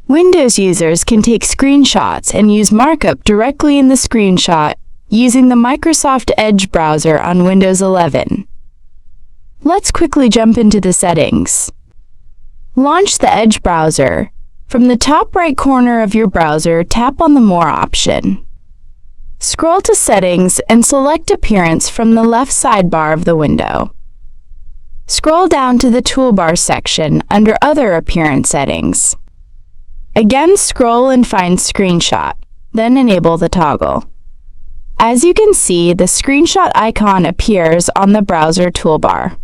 Windows users can take screenshots and use markup directly in the screenshot using the Microsoft Edge browser on Windows 11. Let's quickly jump into the settings. Launch the Edge browser. From the top right corner of your browser, tap on the More option. Scroll to Settings and select Appearance from the left sidebar of the window. Scroll down to the Toolbar section under Other Appearance Settings. Again, scroll and find Screenshot, then enable the toggle. As you can see, the screenshot icon appears on the browser toolbar.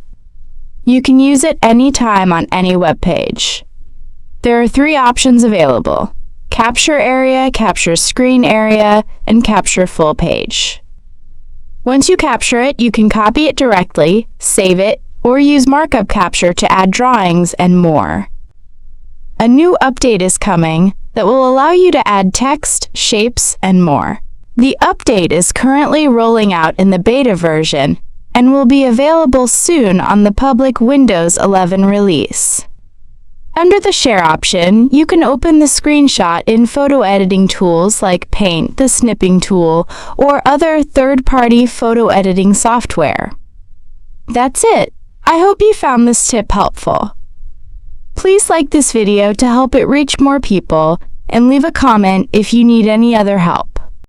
You can use it anytime on any web page. There are 3 options available: Capture Area, Capture Screen Area, and Capture Full Page. Once you capture it, you can copy it directly, save it, or use Markup Capture to add drawings and more. A new update is coming that will allow you to add text, shapes, and more. The update is currently rolling out in the beta version and will be available soon on the public Windows 11 release. Under the Share option, you can open the screenshot in photo editing tools like Paint, the snipping tool, or other third-party photo editing software. That's it. I hope you found this tip helpful. Please like this video to help it reach more people, and leave a comment if you need any other help.